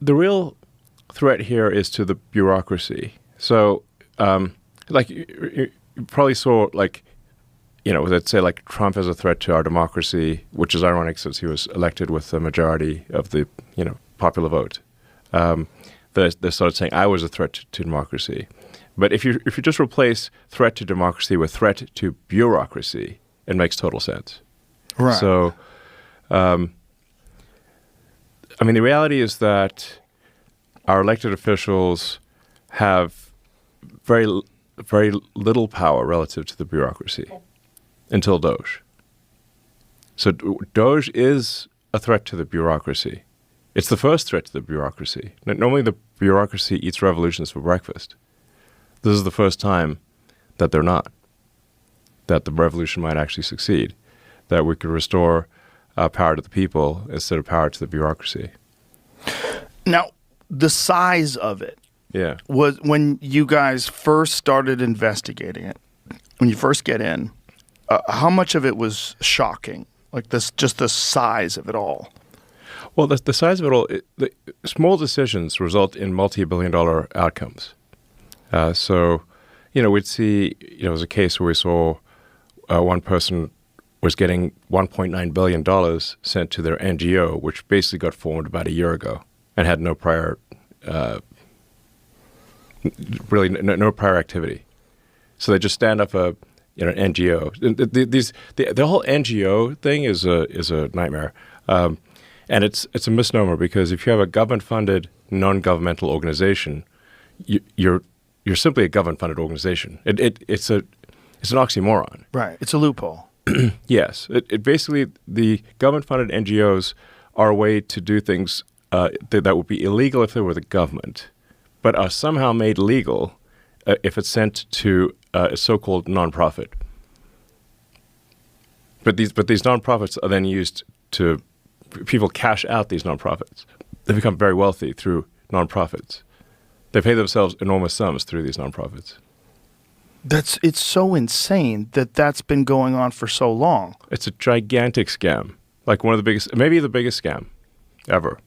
the real threat here is to the bureaucracy. So, you probably saw, let's say, like, Trump as a threat to our democracy, which is ironic since he was elected with the majority of the, popular vote. They started saying I was a threat to democracy. But if you just replace threat to democracy with threat to bureaucracy, it makes total sense. Right. So, the reality is that our elected officials have very little power relative to the bureaucracy until DOGE. So DOGE is a threat to the bureaucracy. It's the first threat to the bureaucracy. Normally the bureaucracy eats revolutions for breakfast. This is the first time that they're not, that the revolution might actually succeed, that we could restore power to the people instead of power to the bureaucracy. Now, the size of it was when you guys first started investigating it, when you first get in, how much of it was shocking? Like just the size of it all? Well, the size of it all, the small decisions result in multi-billion-dollar outcomes. We'd see, there was a case where we saw one person was getting $1.9 billion sent to their NGO, which basically got formed about a year ago and had no prior, no prior activity. So they just stand up an NGO. The whole NGO thing is a nightmare, and it's a misnomer, because if you have a government-funded non-governmental organization, you're simply a government-funded organization. It's an oxymoron. Right. It's a loophole. Yes. It basically, the government-funded NGOs are a way to do things that would be illegal if they were the government, but are somehow made legal if it's sent to a so-called nonprofit. But these nonprofits are then used to, people cash out these nonprofits. They become very wealthy through nonprofits. They pay themselves enormous sums through these nonprofits. It's so insane that that's been going on for so long. It's a gigantic scam, like one of the biggest, maybe the biggest scam ever.